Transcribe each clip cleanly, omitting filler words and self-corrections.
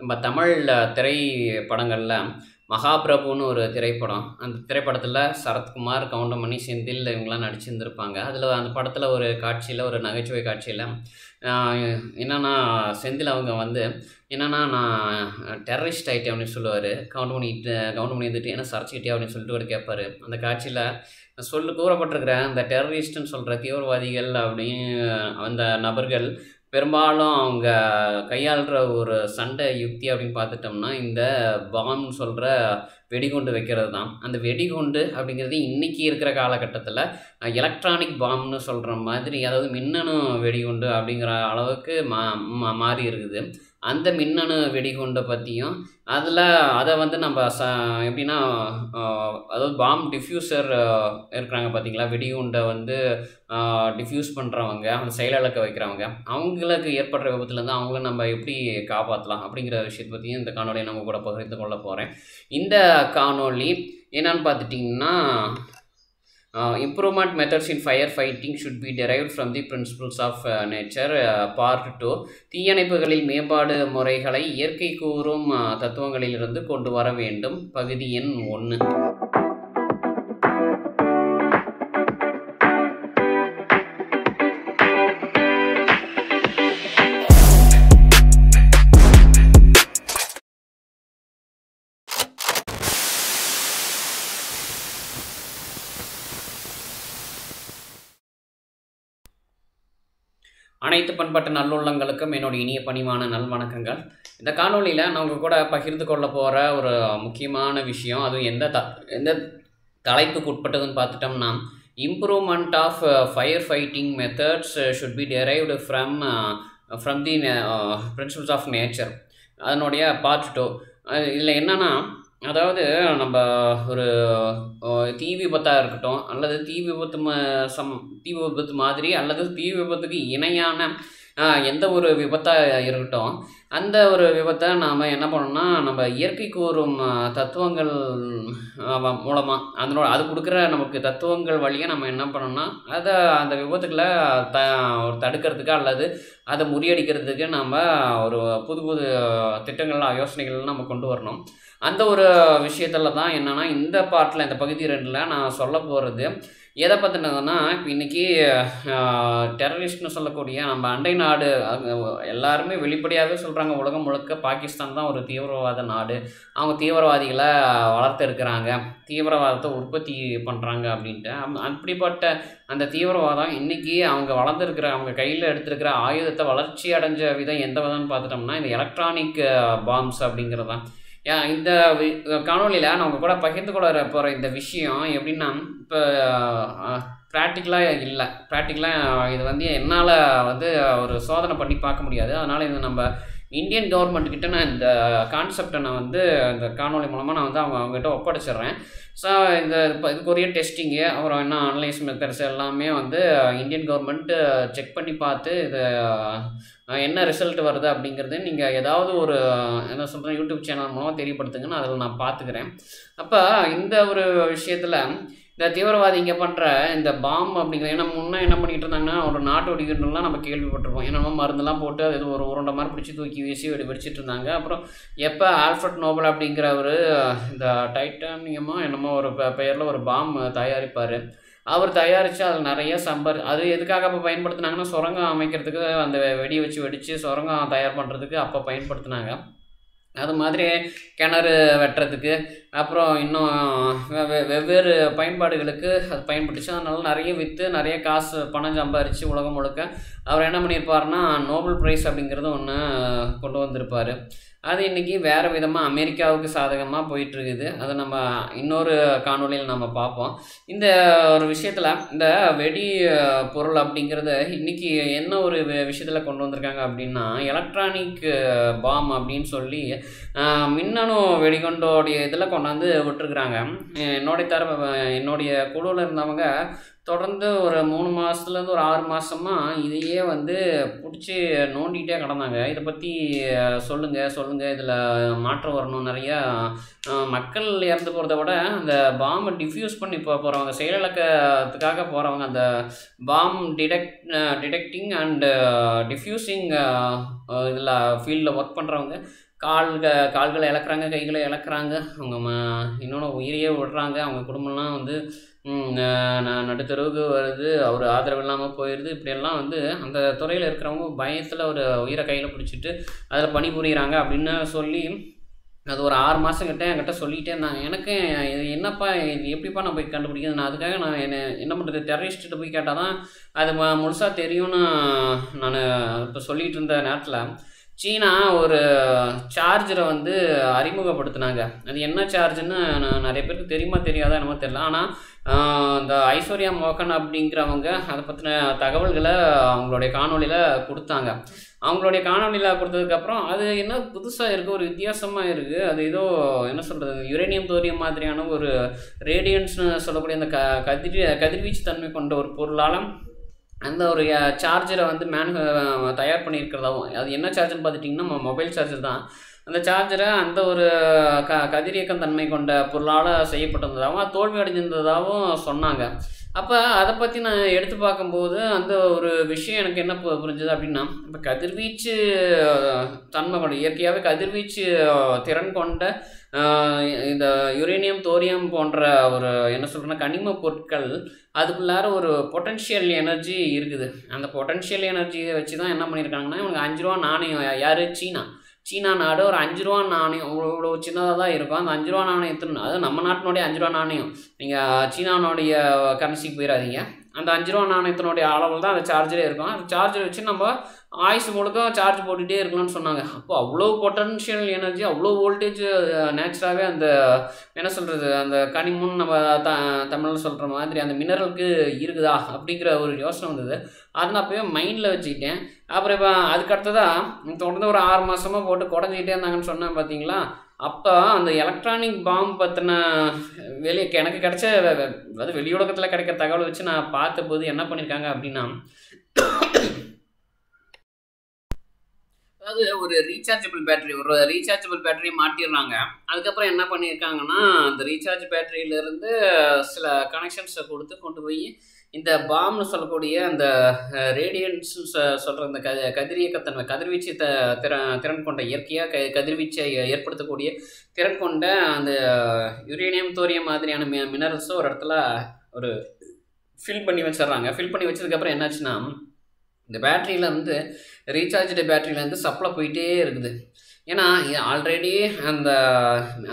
நம்ம தமிழ் திரைப்படங்கள்ல மகாபிரபுன்னு ஒரு திரைப்படம். அந்த திரைப்படத்துல சரத்குமார், கவுண்டமணி, செந்தில் இவங்கலாம் நடிச்சிருந்திருப்பாங்க. அதுல அந்த படத்துல ஒரு காட்சியில ஒரு நகைச்சுவை காட்சியில அ என்னன்னா, செந்தில் அவங்க வந்து என்னன்னா, "நான் டெரரிஸ்ட் ஆயிட்டேன்" அப்படின்னு சொல்லுவாரு. கவுண்டமணி வந்துட்டு, "என்ன சரச்சுக்கிட்டியா?" அப்படின்னு சொல்லிட்டு அவரு கேட்பாரு. அந்த காட்சியில கூறப்பட்டிருக்கிற அந்த டெரரிஸ்ட்ன்னு சொல்ற தீவிரவாதிகள் அப்படின்னு அந்த நபர்கள் பெரும்பாலும் அவங்க கையாள்ற ஒரு சண்டை யுக்தி அப்படின்னு பார்த்துட்டோம்னா, இந்த பாம்ன்னு சொல்ற வெடிகுண்டு வைக்கிறது தான். அந்த வெடிகுண்டு அப்படிங்கிறது இன்னைக்கு இருக்கிற காலகட்டத்தில எலக்ட்ரானிக் பாம்ன்னு சொல்ற மாதிரி, அதாவது மின்னணு வெடிகுண்டு அப்படிங்கிற அளவுக்கு மாறி இருக்குது. அந்த மின்னணு வெடிகுண்ட பத்தியும், அத வந்து நம்ப எப்படின்னா, அ அதாவது பாம் டிஃப்யூசர் இருக்கிறாங்க பார்த்தீங்களா? வெடிகுண்ட வந்து அ டிஃப்யூஸ் பண்றவங்க, அந்த செயலிழக்க வைக்கிறவங்க, அவங்களுக்கு ஏற்படுற விபத்துலேருந்து அவங்கள நம்ம எப்படி காப்பாத்தலாம்? அப்படிங்கிற விஷயத்த பத்தியும் இந்த காணொளிய நான் உங்க கூட பகிர்ந்து கொள்ள போறேன். இந்த காணொளி என்னன்னு பார்த்துட்டீங்கன்னா, improvement methods in fire fighting should be derived from the principles of nature part 2 தீயணைப்புகளில் மேம்பாடு முறைகளை இயற்கை கூறும் தத்துவங்களிலிருந்து கொண்டு வர வேண்டும். பகுதி எண் 1. அனைத்து பண்பட்ட நல்லுள்ளங்களுக்கும் என்னுடைய இனிய பணிவான நல்வணக்கங்கள். இந்த காணொளியில் நான் உங்கள் கூட பகிர்ந்து கொள்ள போகிற ஒரு முக்கியமான விஷயம், அதுவும் எந்த தலைப்புக்கு உட்பட்டதுன்னு பார்த்துட்டோம்னா, improvement of fire fighting methods should be derived from the principles of nature. அதனுடைய பார்ட் 2. இதில் என்னென்னா, அதாவது நம்ம ஒரு தீ விபத்தாக இருக்கட்டும், அல்லது தீ விபத்து மாதிரி, அல்லது தீ விபத்துக்கு இணையான எந்த ஒரு விபத்தாக இருக்கட்டும், அந்த ஒரு விபத்தை நாம் என்ன பண்ணணும்னா, நம்ம இயற்கை கூறும் தத்துவங்கள் மூலமாக அது கொடுக்குற நமக்கு தத்துவங்கள் வழியாக நம்ம என்ன பண்ணணும்னா, அந்த விபத்துக்களை தடுக்கிறதுக்கு அல்லது அதை முறியடிக்கிறதுக்கு நம்ம ஒரு புது புது திட்டங்கள் யோசனைகள் நம்ம கொண்டு வரணும். அந்த ஒரு விஷயத்தில் தான் என்னென்னா, இந்த பார்ட்டில் இந்த பகுதி 2ல் நான் சொல்ல போகிறது எதை பற்றினதுன்னா, இப்போ இன்றைக்கி டெரரிஸ்ட்னு சொல்லக்கூடிய நம்ம அண்டை நாடு எல்லாருமே வெளிப்படையாகவே சொல்கிறாங்க, உலகம் முழுக்க பாகிஸ்தான் தான் ஒரு தீவிரவாத நாடு, அவங்க தீவிரவாதிகளை வளர்த்து இருக்கிறாங்க, தீவிரவாதத்தை உற்பத்தி பண்ணுறாங்க அப்படின்ட்டு. அப்படிப்பட்ட அந்த தீவிரவாதம் இன்றைக்கி அவங்க கையில் எடுத்துருக்கிற ஆயுதத்தை வளர்ச்சி அடைஞ்ச விதம் எந்த விதம்னு பார்த்துட்டோம்னா, இந்த எலக்ட்ரானிக் பாம்ஸ் அப்படிங்கிறது தான். இந்த காணொலியில் நான் உங்கள் கூட பகிர்ந்து கொள்ள போகிற இந்த விஷயம் எப்படின்னா, இப்போ ப்ராக்டிக்கலாக இது வந்து என்னால் வந்து ஒரு சோதனை பண்ணி பார்க்க முடியாது. அதனால் இது நம்ம இந்தியன் கவர்மெண்ட்கிட்ட நான் இந்த கான்செப்டை நான் வந்து இந்த காணொலி மூலமாக நான் வந்து அவங்ககிட்ட ஒப்படைச்சிட்றேன். ஸோ இதுக்குரிய டெஸ்டிங்கு, அப்புறம் என்ன அனலைஸ் மெத்தட்ஸ் எல்லாமே வந்து இந்தியன் கவர்மெண்ட்டு செக் பண்ணி பார்த்து இது என்ன ரிசல்ட் வருது அப்படிங்கிறது நீங்கள் ஏதாவது ஒரு என்ன சொல்கிறேன் யூடியூப் சேனல் மூலமாக தெரியப்படுத்துங்கன்னு அதில் நான் பார்த்துக்கிறேன். அப்போ இந்த ஒரு விஷயத்தில் இந்த தீவிரவாதிங்க பண்ணுற இந்த பாம் அப்படிங்கிற, ஏன்னா முன்னே என்ன பண்ணிகிட்டு இருந்தாங்கன்னா, ஒரு நாட்டு வெடிகுண்டுலாம் நம்ம கேள்விப்பட்டிருப்போம். என்னென்னமோ மருந்தெல்லாம் போட்டு அது ஒரு உருண்டை மாதிரி பிடிச்சி தூக்கி வீசி வெடிச்சிட்டு இருந்தாங்க. அப்புறம் எப்போ ஆல்ஃப்ரட் நோபல் அப்படிங்கிறவர் இந்த டைட்டானியமோ என்னமோ ஒரு பெயரில் ஒரு பாம் தயாரிப்பார். அவர் தயாரித்து அதில் நிறைய அது எதுக்காக அப்போ பயன்படுத்தினாங்கன்னா, சுரங்கம் அமைக்கிறதுக்கு அந்த வெடித்து சுரங்கம் தயார் பண்ணுறதுக்கு அப்போ பயன்படுத்தினாங்க. அது மாதிரி கிணறு வெட்டுறதுக்கு, அப்புறம் இன்னும் வெவ்வேறு பயன்பாடுகளுக்கு அது பயன்பட்டுச்சு. அதனால நிறைய விற்று நிறைய காசு பணம் சம்பாரித்து உலகம் முழுக்க அவர் என்ன பண்ணியிருப்பார்னா, நோபல் ப்ரைஸ் அப்படிங்கிறது ஒன்று கொண்டு வந்திருப்பார். அது இன்றைக்கி வேறு விதமாக அமெரிக்காவுக்கு சாதகமாக போயிட்டுருக்குது. அதை நம்ம இன்னொரு காணொலியில் நம்ம பார்ப்போம். இந்த ஒரு விஷயத்தில் இந்த வெடி பொருள் அப்படிங்கிறத இன்றைக்கி என்ன ஒரு விஷயத்தில் கொண்டு வந்திருக்காங்க அப்படின்னா, எலக்ட்ரானிக் பாம் அப்படின்னு சொல்லி மின்னணு வெடிகுண்டோடைய இதில் கொண்டாந்து விட்டுருக்குறாங்க. என்னுடைய குழுவில் இருந்தவங்க தொடர்ந்து ஒரு 3 மாதத்துலேருந்து ஒரு 6 மாதமாக இதையே வந்து பிடிச்சி நோண்டிகிட்டே கிடந்தாங்க. இதை பற்றி சொல்லுங்கள் இதில் மாற்றம் வரணும். நிறையா மக்கள் இறந்து போகிறத விட அந்த பாம்பை டிஃப்யூஸ் பண்ணி போகிறவங்க, செயலிழக்கிறதுக்காக போகிறவங்க, அந்த பாம் டிடெக்டிங் அண்டு டிஃப்யூசிங் இதில் ஃபீல்டில் ஒர்க் பண்ணுறவங்க கால்களை இழக்கிறாங்க, கைகளை இழக்கிறாங்க, அவங்க இன்னொன்று உயிரையே விடுறாங்க. அவங்க குடும்பம்லாம் வந்து நடுத்தருவுக்கு வருது, அவர் ஆதரவு இல்லாமல் போயிடுது. இப்படியெல்லாம் வந்து அந்த துறையில் இருக்கிறவங்க பயத்தில் ஒரு உயிரை கையில் பிடிச்சிட்டு அதில் பணிபுரிகிறாங்க அப்படின்னு சொல்லி அது ஒரு 6 மாதம் கிட்ட என்கிட்ட சொல்லிகிட்டே இருந்தாங்க. எனக்கு இது என்னப்பா, இது எப்படிப்பா நான் போய் கண்டுபிடிக்கிறது? நான் அதுக்காக நான் என்ன பண்ணுறது, டெரரிஸ்ட்டு போய் கேட்டால் தான் அது முழுசாக தெரியும்னு நான் இப்போ சொல்லிகிட்டு இருந்த நேரத்தில் சீனா ஒரு சார்ஜரை வந்து அறிமுகப்படுத்தினாங்க. அது என்ன சார்ஜுன்னு நிறைய பேருக்கு தெரியுமா தெரியாதா என்னமோ தெரியல. ஆனால் இந்த ஐஸ்வர்யா மோகன் அப்படிங்கிறவங்க அதை பற்றின தகவல்களை அவங்களுடைய காணொலியில் கொடுத்தாங்க. அவங்களுடைய காணொலியில் கொடுத்ததுக்கப்புறம் அது என்ன புதுசாக இருக்குது, ஒரு வித்தியாசமாக இருக்குது. அது ஏதோ என்ன சொல்கிறது, யுரேனியம் தோரியம் மாதிரியான ஒரு ரேடியன்ஸ்னு சொல்லக்கூடிய அந்த கதிர்வீச்சு தன்மை கொண்ட ஒரு பொருளால் அந்த ஒரு சார்ஜரை வந்து தயார் பண்ணியிருக்கிறதாவும், அது என்ன சார்ஜர்னு பார்த்துட்டிங்கன்னா மொபைல் சார்ஜர் தான். அந்த சார்ஜரை அந்த ஒரு கதிரியக்கம் தன்மை கொண்ட பொருளால் செய்யப்பட்டிருந்ததாகவும் அது தோல்வி அடைஞ்சிருந்ததாகவும் சொன்னாங்க. அப்போ அதை பற்றி நான் எடுத்து பார்க்கும்போது அந்த ஒரு விஷயம் எனக்கு என்ன புரிஞ்சுது அப்படின்னா, இப்போ கதிர்வீச்சு தன்மை கொண்ட இயற்கையாகவே கதிர்வீச்சு திறன் கொண்ட இந்த யுரேனியம் தோரியம் போன்ற ஒரு என்ன சொல்கிறேன்னா கனிம பொருட்கள் அதுக்குள்ளார ஒரு பொட்டன்ஷியல் எனர்ஜி இருக்குது. அந்த பொட்டன்ஷியல் எனர்ஜியை வச்சு தான் என்ன பண்ணியிருக்காங்கன்னா, இவனுக்கு 5 ரூபா நாணயம், யார், சீனா நாடு ஒரு 5 ரூபா நாணயம் இவ்வளோ சின்னதாக தான் இருக்கும். அந்த 5 ரூபா நாணயத்துன்னு, அது நம்ம நாட்டினுடைய 5 ரூபா நாணயம், நீங்கள் சீனானுடைய கரன்சிக்கு போயிடாதீங்க. அந்த 5 ரூபா நாணயத்தினுடைய அளவில் தான் அந்த சார்ஜரே இருக்கும். அந்த சார்ஜரை வச்சு நம்ம ஆயுசு முழுக்க சார்ஜ் போட்டுகிட்டே இருக்கலாம்னு சொன்னாங்க. அப்போ அவ்வளோ பொட்டன்ஷியல் எனர்ஜி, அவ்வளோ வோல்டேஜ் நேச்சுராகவே அந்த என்ன சொல்கிறது அந்த கனிமுன்னு நம்ம தமிழில் சொல்கிற மாதிரி அந்த மினரலுக்கு இருக்குதா அப்படிங்கிற ஒரு யோசனை வந்தது. அதை நான் போய் மைண்டில் வச்சுக்கிட்டேன். அப்புறம் இப்போ அதுக்கடுத்ததாக தொடர்ந்து ஒரு 6 மாதமாக போட்டு குறைஞ்சிக்கிட்டே இருந்தாங்கன்னு சொன்னேன் பார்த்தீங்களா. அப்போ அந்த எலக்ட்ரானிக் பாம்பு பற்றின எனக்கு கிடைச்ச அது வெளி உலகத்தில் கிடைக்கிற தகவலை வச்சு நான் பார்த்தபோது என்ன பண்ணியிருக்காங்க அப்படின்னா, அதாவது ஒரு ரீசார்ஜபிள் பேட்டரி மாட்டிடுறாங்க. அதுக்கப்புறம் என்ன பண்ணியிருக்காங்கன்னா, அந்த ரீசார்ஜ் பேட்டரியிலேருந்து சில கனெக்ஷன்ஸை கொண்டு போய் இந்த பாம்னு சொல்லக்கூடிய அந்த ரேடியன்ஸ் சொல்கிற அந்த கதிரியக்கத்தன்மை கதிர்வீச்சு திறன் கொண்ட இயற்கையாக கதிர்வீச்சை ஏற்படுத்தக்கூடிய திறன் கொண்ட அந்த யுரேனியம் தோரியம் மாதிரியான மினரல்ஸை ஒரு இடத்துல ஒரு ஃபில் பண்ணி வச்சிடுறாங்க. ஃபில் பண்ணி வச்சதுக்கப்புறம் என்னாச்சுன்னா, இந்த பேட்டரியில் வந்து ரீசார்ஜ்டு பேட்டரியிலேருந்து சப்ளை போயிட்டே இருக்குது. ஏன்னா ஆல்ரெடி அந்த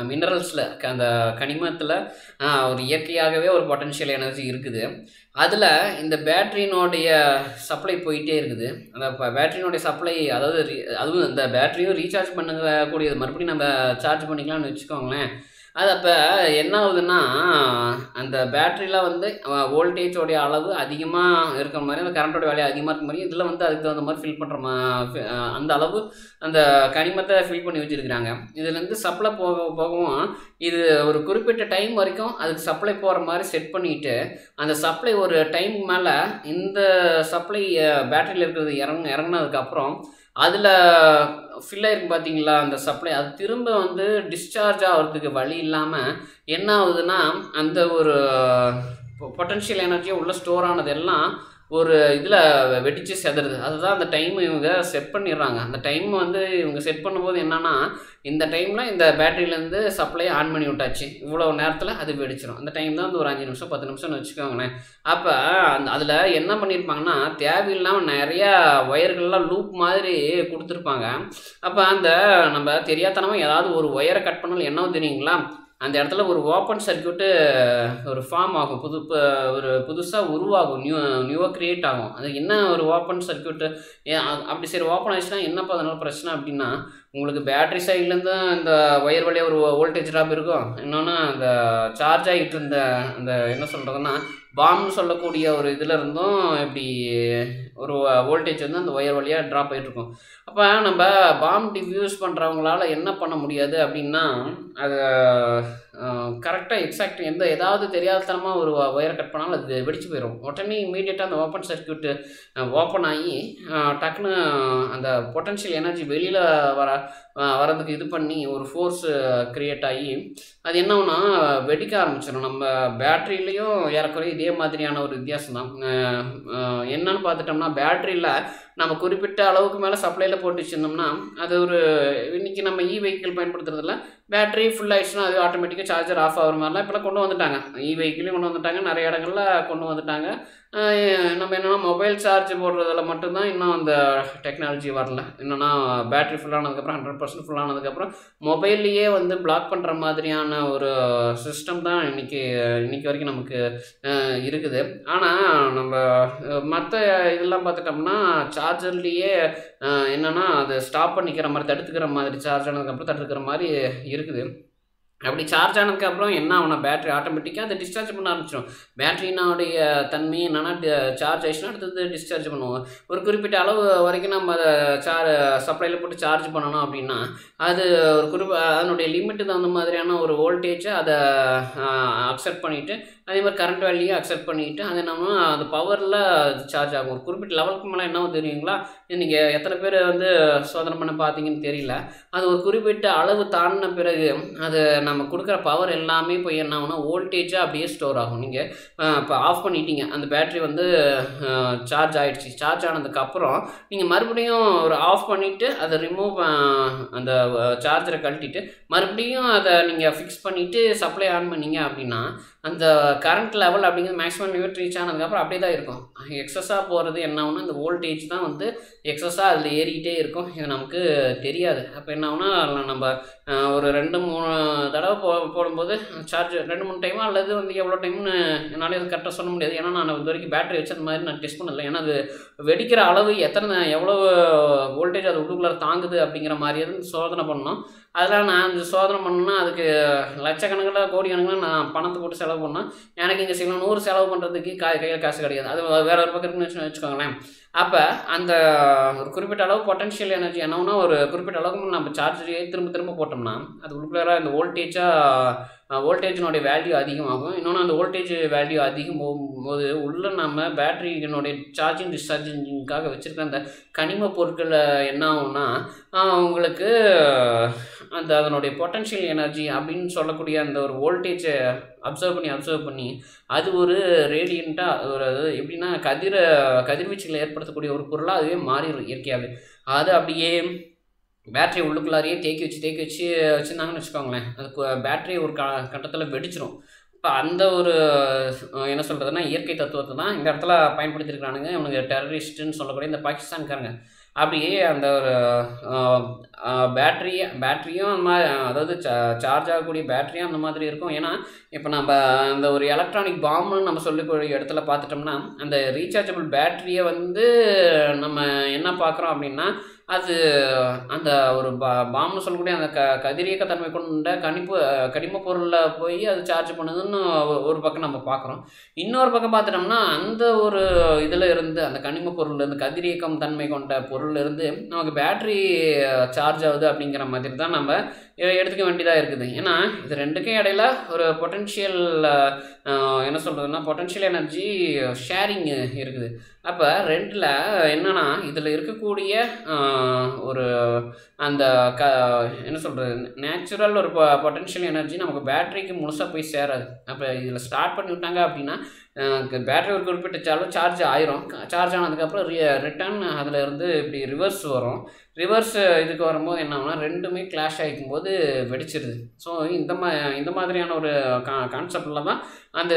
மினரல்ஸில் அந்த கனிமத்தில் ஒரு இயற்கையாகவே ஒரு பொட்டன்ஷியல் எனர்ஜி இருக்குது. அதில் இந்த பேட்டரியினுடைய சப்ளை போயிட்டே இருக்குது. அந்த பேட்டரியினுடைய சப்ளை, அதாவது அதுவும் இந்த பேட்டரியும் ரீசார்ஜ் பண்ணக்கூடியது, மறுபடியும் நம்ம சார்ஜ் பண்ணிக்கலாம்னு வச்சுக்கோங்களேன். அது அப்போ என்ன ஆகுதுன்னா, அந்த பேட்டரியில் வந்து வோல்டேஜோடைய அளவு அதிகமாக இருக்கிற மாதிரி, அந்த கரண்ட்டோட வேலையை அதிகமாக இருக்கிற மாதிரி, இதில் வந்து அதுக்கு தகுந்த மாதிரி ஃபில் பண்ணுற அந்த அளவு அந்த கனிமத்தை ஃபில் பண்ணி வச்சுருக்கிறாங்க. இதுலேருந்து சப்ளை போகவும் இது ஒரு குறிப்பிட்ட டைம் வரைக்கும் அதுக்கு சப்ளை போகிற மாதிரி செட் பண்ணிவிட்டு, அந்த சப்ளை ஒரு டைம் மேலே இந்த சப்ளை பேட்டரியில் இருக்கிறது இறங்கினதுக்கப்புறம் அதில் ஃபில் ஆகிருக்கு பார்த்தீங்களா அந்த சப்ளை, அது திரும்ப வந்து டிஸ்சார்ஜ் ஆகிறதுக்கு வழி இல்லாமல் என்ன ஆகுதுன்னா, அந்த ஒரு பொட்டன்ஷியல் எனர்ஜியை உள்ள ஸ்டோர் ஆனது எல்லாம் ஒரு இதில் வெடித்து செதறுது. அதுதான் அந்த டைம் இவங்க செட் பண்ணிடுறாங்க. அந்த டைம் வந்து இவங்க செட் பண்ணும்போது என்னென்னா, இந்த டைமில் இந்த பேட்டரியிலேருந்து சப்ளையை ஆன் பண்ணி விட்டாச்சு, இவ்வளோ நேரத்தில் அது வெடிச்சிடும். அந்த டைம் தான் வந்து ஒரு 5 நிமிஷம் 10 நிமிஷம்னு வச்சுக்கோங்களேன். அப்போ அதில் என்ன பண்ணியிருப்பாங்கன்னா, தேவையில்லாமல் நிறையா ஒயர்கள்லாம் லூப் மாதிரி கொடுத்துருப்பாங்க. அப்போ அந்த நம்ம தெரியாதனமாக ஏதாவது ஒரு ஒயரை கட் பண்ணாலும் என்ன தெரியுங்களா, அந்த இடத்துல ஒரு ஓப்பன் சர்க்கியூட்டு ஒரு ஃபார்ம் ஆகும், ஒரு புதுசாக உருவாகும், நியூவாக க்ரியேட் ஆகும். அது என்ன ஒரு ஓப்பன் சர்க்கியூட்டு, அப்படி சரி ஓப்பன் ஆயிடுச்சுன்னா என்னப்பா அதனால பிரச்சனை அப்படின்னா, உங்களுக்கு பேட்டரி சைட்லேருந்து இந்த ஒயர் வழியாக ஒரு வோல்டேஜ் ட்ராப் இருக்கும். இன்னொன்று அந்த சார்ஜ் ஆகிட்டு இருந்த அந்த என்ன சொல்கிறதுன்னா பாம்னு சொல்லக்கூடிய ஒரு இதில் இருந்தும் இப்படி ஒரு வோல்டேஜ் வந்து அந்த ஒயர் வழியாக ட்ராப் ஆகிட்ருக்கும். அப்போ நம்ம பாம் டிஃப்யூஸ் பண்ணுறவங்களால என்ன பண்ண முடியாது அப்படின்னா, அது கரெக்டாக எக்ஸாக்ட் ஏதாவது தெரியாதனமாக ஒரு ஒயரை கட் பண்ணாலும் அது வெடிச்சு போயிடும். உடனே இமீடியட்டாக அந்த ஓப்பன் சர்க்கியூட்டு ஓப்பன் ஆகி டக்குன்னு அந்த பொட்டன்ஷியல் எனர்ஜி வெளியில் வரதுக்கு இது பண்ணி ஒரு ஃபோர்ஸ் க்ரியேட் ஆகி அது என்ன ஒன்றா வெடிக்க ஆரம்பிச்சிடும். நம்ம பேட்டரியிலையும் ஏறக்குறைய இதே மாதிரியான ஒரு வித்தியாசம் தான். என்னன்னு பார்த்துட்டோம்னா, பேட்டரியில் நம்ம குறிப்பிட்ட அளவுக்கு மேலே சப்ளையில் போட்டு வச்சுருந்தோம்னா அது ஒரு இன்றைக்கி நம்ம வெஹிக்கிள் பயன்படுத்துறதுல பேட்டரி ஃபுல் ஆகிடுச்சுன்னா அது ஆட்டோமேட்டிக்காக சார்ஜர் ஆஃப் ஆகிற மாதிரிலாம் இப்போலாம் கொண்டு வந்துட்டாங்க. வெஹிக்கிளையும் கொண்டு வந்துட்டாங்க, நிறைய இடங்கள்ல கொண்டு வந்துட்டாங்க. நம்ம என்னென்னா மொபைல் சார்ஜ் போடுறதில் மட்டும்தான் இன்னும் அந்த டெக்னாலஜி வரல. என்னென்னா பேட்டரி ஃபுல்லானதுக்கப்புறம் 100% ஃபுல்லானதுக்கப்புறம் மொபைல்லையே வந்து பிளாக் பண்ணுற மாதிரியான ஒரு சிஸ்டம் தான் இன்றைக்கி வரைக்கும் நமக்கு இருக்குது. ஆனால் நம்ம மற்ற இதெல்லாம் பார்த்துட்டோம்னா சார்ஜர்லேயே என்னென்னா அது ஸ்டாப் பண்ணிக்கிற மாதிரி, தடுத்துக்கிற மாதிரி, சார்ஜ் ஆனதுக்கப்புறம் தடுத்துக்கிற மாதிரி இருக்குது. அப்படி சார்ஜ் ஆனதுக்கப்புறம் என்ன ஆகுனா பேட்டரி ஆட்டோமேட்டிக்காக அதை டிஸ்சார்ஜ் பண்ண ஆரம்பிச்சிடும். பேட்டரியினுடைய தன்மை என்னென்னா சார்ஜ் ஆகிடுச்சுன்னா அடுத்தது டிஸ்சார்ஜ் பண்ணுவோம். ஒரு குறிப்பிட்ட அளவு வரைக்கும் நம்ம அதை சப்ளையில் போட்டு சார்ஜ் பண்ணணும் அப்படின்னா அது ஒரு அதனுடைய லிமிட்டு தகுந்த மாதிரியான ஒரு வோல்டேஜை அதை அக்செப்ட் பண்ணிவிட்டு அதே மாதிரி கரண்ட் வேல்யூயை அக்செப்ட் பண்ணிவிட்டு அது என்னன்னா அது பவரில் சார்ஜ் ஆகும். ஒரு குறிப்பிட்ட லெவலுக்கு மேலே என்ன தெரியுங்களா, நீங்கள் எத்தனை பேர் வந்து சோதனை பண்ண பார்த்தீங்கன்னு தெரியல. அது ஒரு குறிப்பிட்ட அளவு தாண்டின பிறகு அது நம்ம கொடுக்குற பவர் எல்லாமே போய் என்ன ஆகும்னா வோல்டேஜாக அப்படியே ஸ்டோர் ஆகும். நீங்கள் இப்போ ஆஃப் பண்ணிட்டீங்க, அந்த பேட்ரி வந்து சார்ஜ் ஆகிடுச்சு. சார்ஜ் ஆனதுக்கப்புறம் நீங்கள் மறுபடியும் ஒரு ஆஃப் பண்ணிவிட்டு அதை ரிமூவ் அந்த சார்ஜரை கழட்டிட்டு மறுபடியும் அதை நீங்கள் ஃபிக்ஸ் பண்ணிவிட்டு சப்ளை ஆன் பண்ணிங்க அப்படின்னா அந்த கரண்ட் லெவல் அப்படிங்கிறது மேக்ஸிமம் லிமிட் ரீச் ஆனதுக்கப்புறம் அப்படியே தான் இருக்கும். எக்ஸஸாக போகிறது என்ன ஆகுனா இந்த வோல்டேஜ் தான் வந்து எக்ஸஸாக அதில் ஏறிக்கிட்டே இருக்கும். இது நமக்கு தெரியாது. அப்போ என்ன ஆகுனா நம்ம ஒரு 2-3 தடவை போடும்போது சார்ஜ் 2-3 டைமாக அல்லது வந்து எவ்வளோ டைம்னு என்னால் இது கரெக்டாக சொல்ல முடியாது. ஏன்னா நான் இது வரைக்கும் பேட்டரி வச்சது மாதிரி நான் டெஸ்ட் பண்ணலை. ஏன்னா அது வெடிக்கிற அளவு எவ்வளோ வோல்டேஜ் அது உள்ளுக்குள்ளே தாங்குது அப்படிங்கிற மாதிரி எதுவும் சோதனை பண்ணோம். அதெல்லாம் நான் அந்த சோதனை பண்ணணும்னா அதுக்கு லட்சக்கணக்கில் கோடிக்கணக்கில் நான் பணத்தை போட்டு செலவு பண்ணேன். எனக்கு இங்கே சில 100 செலவு பண்ணுறதுக்கு கையில் காசு கிடையாது. அது வேற ஒரு பக்கம் இருக்குன்னு வச்சுக்கோங்களேன். அப்போ அந்த ஒரு குறிப்பிட்ட அளவு பொட்டன்ஷியல் எனர்ஜி என்னன்னா ஒரு குறிப்பிட்ட அளவுக்கு நம்ம சார்ஜரையே திரும்ப போட்டோம்னா அது உள்ளுக்குள்ளார இந்த வோல்டேஜினுடைய வேல்யூ அதிகமாகும். இன்னொன்று அந்த வோல்டேஜ் வேல்யூ அதிகம் போகும்போது உள்ள நம்ம பேட்டரியினுடைய சார்ஜிங் டிஸ்சார்ஜிங்காக வச்சுருக்க அந்த கனிம பொருட்கள் என்ன ஆகும்னா உங்களுக்கு அதனுடைய பொட்டன்ஷியல் எனர்ஜி அப்படின்னு சொல்லக்கூடிய அந்த ஒரு வோல்டேஜை அப்சர்வ் பண்ணி அது ஒரு ரேடியண்ட்டாக ஒரு எப்படின்னா கதிர்வீச்சுகளை ஏற்படுத்தக்கூடிய ஒரு பொருளாக அதுவே மாறிடும் இயற்கையாகவே. அது அப்படியே பேட்டரி உள்ளுக்குள்ளாரையே தேக்கி வச்சு வச்சுருந்தாங்கன்னு வச்சுக்கோங்களேன். அதுக்கு பேட்டரி ஒரு கட்டத்தில் வெடிச்சிடும். இப்போ அந்த ஒரு என்ன சொல்கிறதுனா இயற்கை தத்துவத்தை தான் இந்த இடத்துல பயன்படுத்தியிருக்கிறானுங்க இவனுங்க டெரரிஸ்ட்டுன்னு சொல்லக்கூடிய இந்த பாகிஸ்தான்காரங்க. அப்படியே அந்த ஒரு பேட்டரியும் அந்த மாதிரி அதாவது சார்ஜ் ஆகக்கூடிய பேட்டரியும் அந்த மாதிரி இருக்கும். ஏன்னா இப்போ நம்ம அந்த ஒரு எலக்ட்ரானிக் பாம்புன்னு நம்ம சொல்லக்கூடிய இடத்துல பார்த்துட்டோம்னா அந்த ரீசார்ஜபிள் பேட்டரியை வந்து நம்ம என்ன பார்க்குறோம் அப்படின்னா அது அந்த ஒரு பாம்னு சொல்லக்கூடிய அந்த கதிரியக்க தன்மை கொண்ட கனிம பொருளில் போய் அது சார்ஜ் பண்ணுதுன்னு ஒரு பக்கம் நம்ம பார்க்குறோம். இன்னொரு பக்கம் பார்த்துட்டோம்னா அந்த ஒரு இதில் இருந்து அந்த கனிம பொருள்லேருந்து கதிரியக்கம் தன்மை கொண்ட பொருள் இருந்து நமக்கு பேட்டரி சார்ஜ் ஆகுது அப்படிங்கிற மாதிரி தான் நம்ம எடுத்துக்க வேண்டியதாக இருக்குது. ஏன்னா இது ரெண்டுக்கும் இடையில ஒரு பொட்டன்ஷியல் என்ன சொல்கிறதுனா பொட்டன்ஷியல் எனர்ஜி ஷேரிங் இருக்குது. அப்போ ரெண்டில் என்னென்னா இதில் இருக்கக்கூடிய ஒரு அந்த என்ன சொல்கிறது நேச்சுரல் ஒரு பொட்டன்ஷியல் எனர்ஜி நமக்கு பேட்டரிக்கு முழுசாக போய் சேராது. அப்போ இதில் ஸ்டார்ட் பண்ணி விட்டாங்க அப்படின்னா பேட்டரி ஒரு குறிப்பிட்ட சார்ஜ் ஆயிரும். சார்ஜ் ஆனதுக்கப்புறம் ரிட்டர்ன் அதில் இருந்து இப்படி ரிவர்ஸ் வரும். ரிவர்ஸ் இதுக்கு வரும்போது என்ன ஆகுனா ரெண்டுமே கிளாஷ் ஆகிக்கும்போது வெடிச்சிருது. ஸோ இந்த மாதிரியான ஒரு கான்செப்டில் தான் அந்த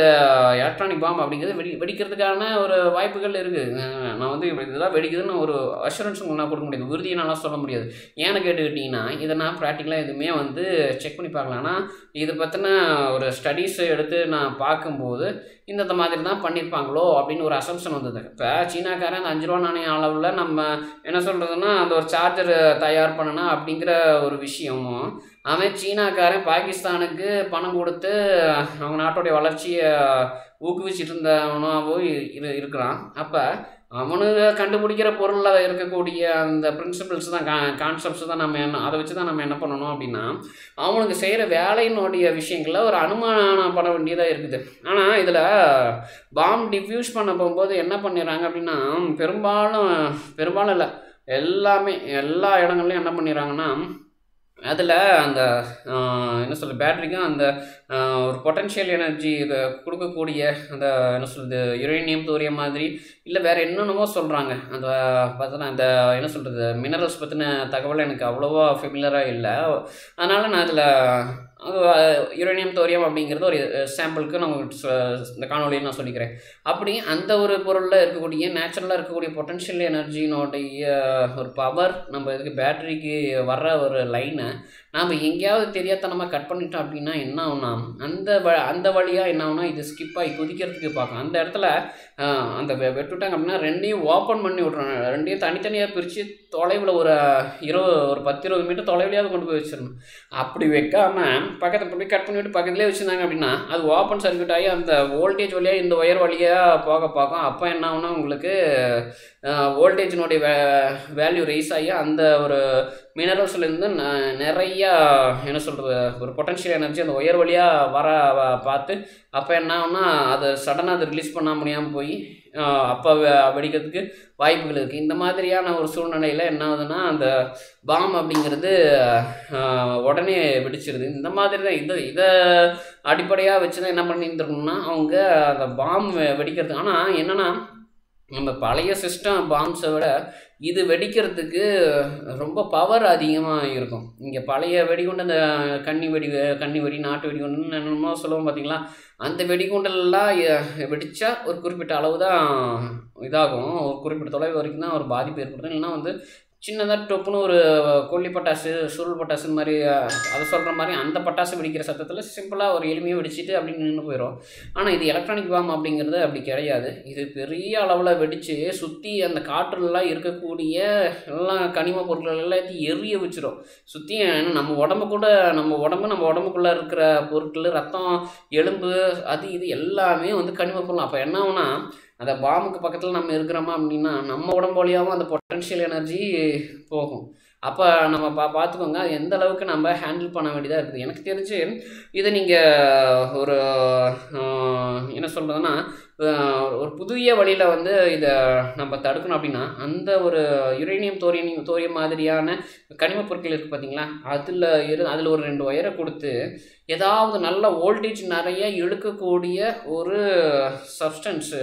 எலக்ட்ரானிக் பாம் அப்படிங்கிறது வெடிக்கிறதுக்கான ஒரு வாய்ப்புகள் இருக்குது. நான் வந்து இப்படி இதெல்லாம் வெடிக்குதுன்னு ஒரு அஷூரன்ஸ் நான் கொடுக்க முடியாது, உறுதியை நல்லா சொல்ல முடியாது. ஏன்னு கேட்டுக்கிட்டிங்கன்னா இதை நான் ப்ராக்டிக்கலாக எதுவுமே வந்து செக் பண்ணி பார்க்கலாம். ஆனால் இதை பற்றின ஒரு ஸ்டடீஸ் எடுத்து நான் பார்க்கும்போது இந்த மாதிரி தான் பண்ணியிருப்பாங்களோ அப்படின்னு ஒரு அசம்ஷன் வந்தது. இப்போ சீனாக்காரன் அந்த 5 ரூபா நாணயம் அளவில் நம்ம என்ன சொல்கிறதுன்னா அந்த ஒரு சார்ஜர் தயார் பண்ணணும் அப்படிங்கிற ஒரு விஷயமும் அவன் சீனாக்காரன் பாகிஸ்தானுக்கு பணம் கொடுத்து அவங்க நாட்டுடைய வளர்ச்சியை ஊக்குவிச்சிட்டு இருந்தவனாவோ இருக்கிறான். அப்போ அவனுக்கு கண்டுபிடிக்கிற பொருளில் இருக்கக்கூடிய அந்த பிரின்சிபிள்ஸ் தான் கான்செப்ட்ஸ் தான் நம்ம அதை வச்சு தான் நம்ம என்ன பண்ணணும் அப்படின்னா அவனுக்கு செய்கிற வேலையினுடைய விஷயங்களை ஒரு அனுமானம் பண்ண வேண்டியதாக இருக்குது. ஆனால் இதில் பாம் டிஃப்யூஸ் பண்ண போகும்போது என்ன பண்ணிடுறாங்க அப்படின்னா பெரும்பாலும் இல்லை எல்லா இடங்கள்லையும் என்ன பண்ணிடுறாங்கன்னா அதில் அந்த என்ன சொல்ல பேட்டரிக்கும் அந்த ஒரு பொட்டன்ஷியல் எனர்ஜி கொடுக்கக்கூடிய அந்த என்ன சொல்கிறது யுரேனியம் தோரியம் மாதிரி இல்லை வேறு என்னென்னமோ சொல்கிறாங்க. அந்த பார்த்தோன்னா அந்த என்ன சொல்கிறது மினரல்ஸ் பற்றின தகவல் எனக்கு அவ்வளோவா ஃபெமிலராக இல்லை. அதனால் நான் அதில் யுரேனியம் தோரியம் அப்படிங்கிறது ஒரு சாம்பிளுக்கு நான் இந்த காணொலியில் நான் சொல்லிக்கிறேன். அப்படி அந்த ஒரு பொருளில் இருக்கக்கூடிய நேச்சுரலாக இருக்கக்கூடிய பொட்டன்ஷியல் எனர்ஜினுடைய ஒரு பவர் நம்ம இதுக்கு பேட்டரிக்கு வர்ற ஒரு லைனை நாம் எங்கேயாவது தெரியாதனமாக கட் பண்ணிட்டோம் அப்படின்னா என்ன ஆகுனா அந்த வழியாக என்ன ஆகுனா இது ஸ்கிப் ஆகி குதிக்கிறதுக்கு பார்க்கும். அந்த இடத்துல அந்த வெட்டுட்டாங்க அப்படின்னா ரெண்டையும் ஓப்பன் பண்ணி விட்றாங்க. ரெண்டையும் தனித்தனியாக பிரித்து தொலைவில் ஒரு 10-20 மீட்டர் தொலைவிலையாவது கொண்டு போய் வச்சிடணும். அப்படி வைக்காமல் பக்கத்தில் போய் கட் பண்ணிவிட்டு பக்கத்துலேயே வச்சுருந்தாங்க அப்படின்னா அது ஓப்பன் சர்க்யூட் ஆகி அந்த வோல்டேஜ் வழியாக இந்த ஒயர் வழியாக போக பார்க்கும். அப்போ என்ன ஆகுனா உங்களுக்கு வோல்டேஜினுடைய வேல்யூ ரைஸ் ஆகி அந்த ஒரு மினரல்ஸ்லேருந்து நிறையா என்ன சொல்கிறது ஒரு பொட்டன்ஷியல் எனர்ஜி அந்த ஒயர் வழியாக வர பார்த்து அப்போ என்ன ஆகுனா அதை சடனாக அதை ரிலீஸ் பண்ண முடியாமல் போய் அப்போ வெடிக்கிறதுக்கு வாய்ப்புகள் இருக்குது. இந்த மாதிரியான ஒரு சூழ்நிலையில் என்ன ஆகுதுன்னா அந்த பாம் அப்படிங்கிறது உடனே வெடிச்சிருது. இந்த மாதிரி தான் இதை அடிப்படையாக வச்சு தான் என்ன பண்ணியிருந்துருக்கணும்னா அவங்க அந்த பாம் வெடிக்கிறது. ஆனால் என்னென்னா நம்ம பழைய சிஸ்டம் பாம்ஸை விட இது வெடிக்கிறதுக்கு ரொம்ப பவர் அதிகமாக இருக்கும். இங்கே பழைய வெடிகுண்டு அந்த கன்னி வெடி நாட்டு வெடிகுண்டுன்னு என்னமோ சொல்லுவோம் பார்த்தீங்களா, அந்த வெடிகுண்டெல்லாம் வெடித்தா ஒரு குறிப்பிட்ட அளவு தான் இதாகும். ஒரு குறிப்பிட்ட தொலைவு வரைக்கும் தான் ஒரு பாதிப்பு ஏற்படுத்தும். இல்லைன்னா வந்து சின்னதாக டொப்புன்னு ஒரு கொல்லி பட்டாசு சுருள் பட்டாசுன்னு மாதிரி அதை சொல்கிற மாதிரி அந்த பட்டாசு வெடிக்கிற சத்தத்தில் சிம்பிளாக ஒரு எளிமையாக வெடிச்சிட்டு அப்படின்னு நின்று போயிடும். ஆனால் இது எலக்ட்ரானிக் பாம் அப்படிங்கிறது அப்படி கிடையாது. இது பெரிய அளவில் வெடித்து சுற்றி அந்த காற்றுலாம் இருக்கக்கூடிய எல்லாம் கனிம பொருட்கள் எல்லாத்தையும் எரிய வச்சிடும். சுற்றி நம்ம உடம்புக்குள்ளே இருக்கிற பொருட்கள் ரத்தம் எலும்பு அது இது எல்லாமே வந்து கனிம பொருள். அப்போ என்ன ஆகுனா அந்த பாம்புக்கு பக்கத்தில் நம்ம இருக்கிறோமா அப்படின்னா நம்ம உடம்பு வழியாகவும் அந்த பொட்டன்ஷியல் எனர்ஜி போகும். அப்போ நம்ம பார்த்துக்கோங்க அது எந்த அளவுக்கு நம்ம ஹேண்டில் பண்ண வேண்டியதாக இருக்குது. எனக்கு தெரிஞ்சு இதை நீங்கள் ஒரு என்ன சொல்கிறதுன்னா ஒரு புதிய வழியில் வந்து இதை நம்ம தடுக்கணும் அப்படின்னா அந்த ஒரு யுரேனியம் தோரியம் மாதிரியான கனிம பொருட்கள் இருக்குது பார்த்தீங்களா, அதில் ஒரு 2 ஒயரை கொடுத்து ஏதாவது நல்ல வோல்டேஜ் நிறைய இழுக்கக்கூடிய ஒரு சப்ஸ்டன்ஸு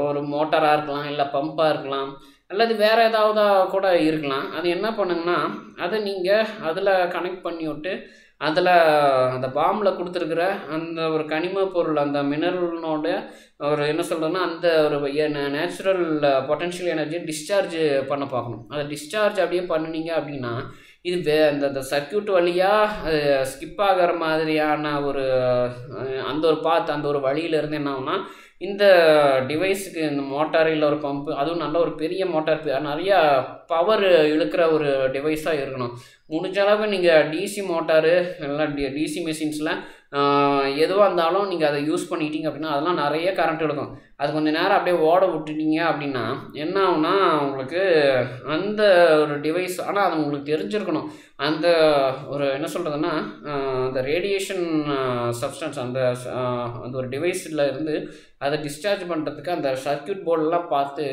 ஒரு மோட்டாராக இருக்கலாம், இல்லை பம்பாக இருக்கலாம், அல்லது வேறு ஏதாவது கூட இருக்கலாம். அது என்ன பண்ணுங்கன்னா அதை நீங்கள் அதில் கனெக்ட் பண்ணி விட்டு அதில் அந்த பாம்பில் கொடுத்துருக்குற அந்த ஒரு கனிம பொருள் அந்த மினரல்னோட ஒரு என்ன சொல்கிறதுன்னா அந்த ஒரு நேச்சுரல் பொட்டன்ஷியல் எனர்ஜியை டிஸ்சார்ஜ் பண்ண பார்க்கணும். அதை டிஸ்சார்ஜ் அப்படியே பண்ணினீங்க அப்படின்னா இது அந்த சர்க்யூட் வழியாக அது ஸ்கிப் ஆகிற மாதிரியான ஒரு அந்த ஒரு அந்த ஒரு வழியிலேருந்து என்ன ஆகுனா இந்த டிவைஸுக்கு இந்த மோட்டார் இல்லை ஒரு பம்பு அதுவும் நல்ல ஒரு பெரிய மோட்டார் நிறையா பவர் இழுக்கிற ஒரு டிவைஸாக இருக்கணும். முடிஞ்ச அளவு நீங்கள் டிசி மோட்டாரு எல்லாம் டிசி மிஷின்ஸில் எதுவாக இருந்தாலும் நீங்கள் அதை யூஸ் பண்ணிக்கிட்டீங்க அப்படின்னா அதெல்லாம் நிறைய கரண்ட் எடுக்கும். அது கொஞ்சம் நேரம் அப்படியே ஓட விட்டுட்டீங்க அப்படின்னா என்ன ஆகுனா உங்களுக்கு அந்த ஒரு டிவைஸ் ஆனால் அது உங்களுக்கு தெரிஞ்சிருக்கணும் அந்த ஒரு என்ன சொல்கிறதுன்னா அந்த ரேடியேஷன் சப்ஸ்டன்ஸ் அந்த ஒரு டிவைஸில் இருந்து அதை டிஸ்சார்ஜ் பண்ணுறதுக்கு அந்த சர்க்யூட் போர்டெலாம் பார்த்து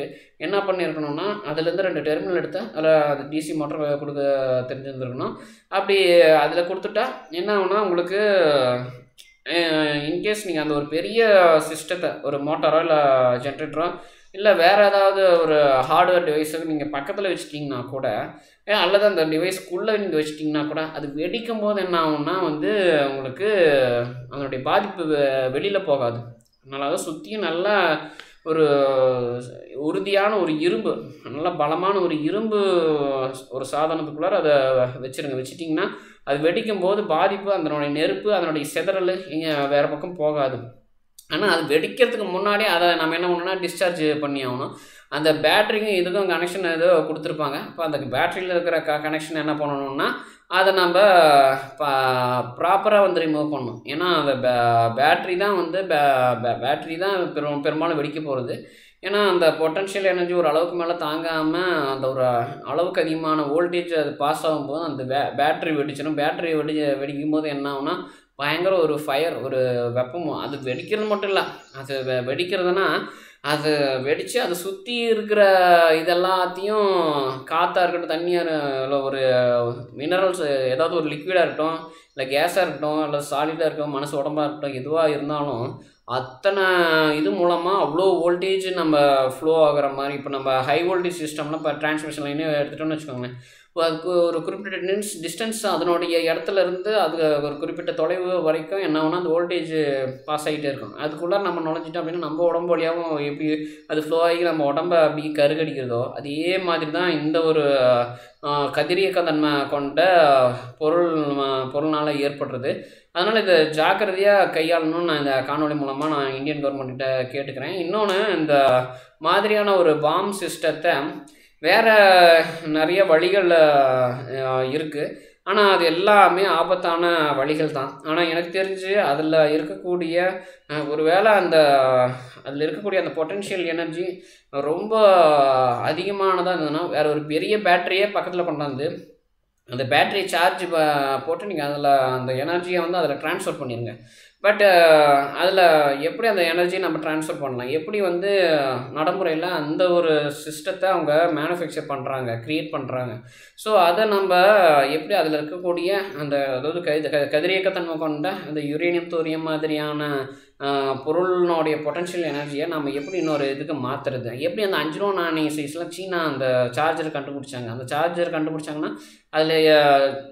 என்ன பண்ணியிருக்கணும்னா அதுலேருந்து 2 டெர்மினல் எடுத்து அதில் அது டிசி மோட்டர் கொடுக்க தெரிஞ்சிருந்துருக்கணும். அப்படி அதில் கொடுத்துட்டா என்ன ஆகுனா உங்களுக்கு இன்கேஸ் நீங்கள் அந்த ஒரு பெரிய சிஸ்டத்தை ஒரு மோட்டாரோ இல்லை ஜென்ரேட்டரோ இல்லை வேறு ஏதாவது ஒரு ஹார்ட்வேர் டிவைஸை நீங்கள் பக்கத்தில் வச்சுட்டிங்கன்னா கூட அல்லது அந்த டிவைஸ்க்குள்ளே நீங்கள் வச்சிட்டிங்கன்னா கூட அது வெடிக்கும் போது என்ன ஆகும்னா வந்து உங்களுக்கு அதனுடைய பாதிப்பு வெளியில் போகாது. அதனால தான் சுற்றியும் நல்லா ஒரு உறுதியான ஒரு இரும்பு நல்லா பலமான ஒரு இரும்பு ஒரு சாதனத்துக்குள்ளார அதை வச்சிட்டிங்கன்னா அது வெடிக்கும் போது பாதிப்பு அதனுடைய நெருப்பு அதனுடைய சிதறல் இங்கே வேறு பக்கம் போகாது. ஆனால் அது வெடிக்கிறதுக்கு முன்னாடி அதை நம்ம என்ன பண்ணணும்னா டிஸ்சார்ஜ் பண்ணி ஆகணும். அந்த பேட்டரிக்கும் இதுக்கும் கனெக்ஷன் ஏதோ கொடுத்துருப்பாங்க. இப்போ அந்த பேட்டரியில் இருக்கிற கனெக்ஷன் என்ன பண்ணணும்னா அதை நம்ம ப்ராப்பராக வந்து ரிமூவ் பண்ணணும். ஏன்னா அந்த பேட்ரி தான் வந்து பேட்ரி தான் பெரும்பாலும் வெடிக்க போகிறது. ஏன்னா அந்த பொட்டன்ஷியல் எனர்ஜி ஒரு அளவுக்கு மேலே தாங்காமல் அந்த ஒரு அளவுக்கு அதிகமான வோல்டேஜ் அது பாஸ் ஆகும்போது அந்த பேட்ரி வெடிச்சிடும். பேட்ரி வெடிக்கும் போது என்ன ஆகுனா பயங்கர ஒரு ஃபயர் ஒரு வெப்பமும் அது வெடிக்கிறது மட்டும் இல்லை அது வெடிக்கிறதுனா அது வெடித்து அது சுற்றி இருக்கிற இதெல்லாத்தையும் காற்றா இருக்கட்டும், தண்ணியாக இல்லை ஒரு மினரல்ஸ் ஏதாவது ஒரு லிக்விடாக இருக்கட்டும், இல்லை கேஸாக இருக்கட்டும், இல்லை சாலிடாக இருக்கட்டும், மனசு உடம்பாக இருக்கட்டும், எதுவாக இருந்தாலும் அத்தனை இது மூலமாக அவ்வளோ வோல்டேஜ் நம்ம ஃப்ளோ ஆகிற மாதிரி. இப்போ நம்ம ஹை வோல்டேஜ் சிஸ்டம்லாம் இப்போ டிரான்ஸ்மிஷன் லைனே எடுத்துகிட்டோம்னு வச்சுக்கோங்களேன். அதுக்கு ஒரு குறிப்பிட்ட டிஸ்டன்ஸ் அதனுடைய இடத்துல இருந்து அது ஒரு குறிப்பிட்ட தொலைவு வரைக்கும் என்ன ஆகுனா அந்த வோல்டேஜ் பாஸ் ஆகிட்டே இருக்கும். அதுக்குள்ளே நம்ம நுழைஞ்சிட்டோம் அப்படின்னா நம்ம உடம்பு வழியாகவும் எப்படி அது ஃப்ளோ ஆகி நம்ம உடம்பை அப்படி கருகடிக்கிறதோ அதே மாதிரி தான் இந்த ஒரு கதிரியக்க தன்மை கொண்ட பொருள்னால் ஏற்படுறது. அதனால் இதை ஜாக்கிரதையாக கையாளணும்னு நான் இந்த காணொலி மூலமாக நான் இந்தியன் கவர்மெண்ட்கிட்ட கேட்டுக்கிறேன். இன்னொன்று, இந்த மாதிரியான ஒரு பாம் சிஸ்டத்தை வேறு நிறைய வழிகள் இருக்குது. ஆனால் அது எல்லாமே ஆபத்தான வழிகள் தான். ஆனால் எனக்கு தெரிஞ்சு அதில் இருக்கக்கூடிய ஒருவேளை அதில் இருக்கக்கூடிய அந்த பொட்டென்ஷியல் எனர்ஜி ரொம்ப அதிகமானதாக இருந்ததுன்னா வேறு ஒரு பெரிய பேட்டரியே பக்கத்தில் கொண்டாந்து அந்த பேட்டரி சார்ஜ் போட்டு நீங்கள் அதில் அந்த எனர்ஜியை வந்து அதில் ட்ரான்ஸ்ஃபர் பண்ணிடுங்க. பட் அதில் எப்படி அந்த எனர்ஜியை நம்ம ட்ரான்ஸ்ஃபர் பண்ணலாம், எப்படி வந்து நடைமுறையில் அந்த ஒரு சிஸ்டத்தை அவங்க மேனுஃபேக்சர் பண்ணுறாங்க, க்ரியேட் பண்ணுறாங்க. ஸோ அதை நம்ம எப்படி அதில் இருக்கக்கூடிய அந்த அதாவது கதிரியக்கத்தன்மை கொண்ட அந்த யுரேனியம் தோரியம் மாதிரியான பொருளினுடைய பொட்டன்ஷியல் எனர்ஜியை நம்ம எப்படி இன்னொரு இதுக்கு மாற்றுறது, எப்படி அந்த 5 ரூபா நாணய சைஸில் சீனா அந்த சார்ஜர் கண்டுபிடிச்சாங்க. அந்த சார்ஜர் கண்டுபிடிச்சாங்கன்னா அதில்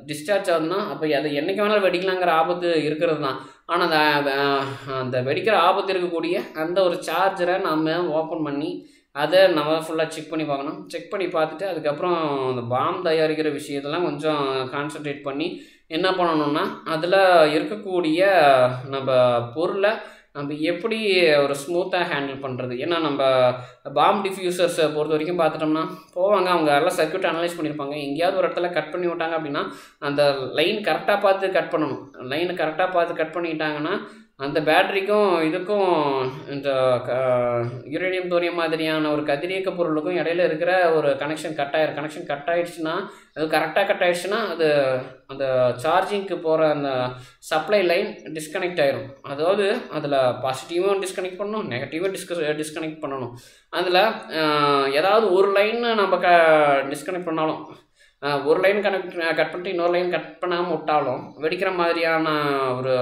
டிஸ்சார்ஜ் ஆகுதுன்னா அப்போ அதை என்றைக்கு வேணாலும் வெடிக்கலாங்கிற ஆபத்து இருக்கிறது தான். ஆனால் அந்த வெடிக்கிற ஆபத்து இருக்கக்கூடிய அந்த ஒரு சார்ஜரை நம்ம ஓப்பன் பண்ணி அதை நம்ம ஃபுல்லாக செக் பண்ணி பார்க்கணும். செக் பண்ணி பார்த்துட்டு அதுக்கப்புறம் அந்த பாம் தயாரிக்கிற விஷயத்தெல்லாம் கொஞ்சம் கான்சன்ட்ரேட் பண்ணி என்ன பண்ணணும்னா அதில் இருக்கக்கூடிய நம்ம பொருளை நம்ம எப்படி ஒரு ஸ்மூத்தாக ஹேண்டில் பண்ணுறது. ஏன்னா நம்ம பாம் டிஃப்யூசர்ஸை பொறுத்த வரைக்கும் பார்த்துட்டோம்னா போவாங்க, அவங்க எல்லாம் சர்க்யூட் அனலைஸ் பண்ணியிருப்பாங்க. எங்கேயாவது ஒரு இடத்துல கட் பண்ணி விட்டாங்க அப்படின்னா அந்த லைன் கரெக்டாக பார்த்து கட் பண்ணணும். லைனை கரெக்டாக பார்த்து கட் பண்ணிட்டாங்கன்னா அந்த பேட்டரிக்கும் இதுக்கும் இந்த யுரேனியம் தோரியம் மாதிரியான ஒரு கதிரியக்க பொருளுக்கும் இடையில இருக்கிற ஒரு கனெக்ஷன் கட் ஆகிடுச்சுன்னா அது கரெக்டாக கட் ஆகிடுச்சுன்னா அது அந்த சார்ஜிங்க்கு போகிற அந்த சப்ளை லைன் டிஸ்கனெக்ட் ஆகிரும். அதாவது அதில் பாசிட்டிவும் டிஸ்கனெக்ட் பண்ணணும், நெகட்டிவும் டிஸ்கனெக்ட் பண்ணணும். அதில் ஏதாவது ஒரு லைன் நம்ம டிஸ்கனெக்ட் பண்ணாலும் ஒரு லைன் கட் பண்ணிட்டு இன்னொரு லைன் கட் பண்ணாமல் விட்டாலும் வெடிக்கிற மாதிரியான ஒரு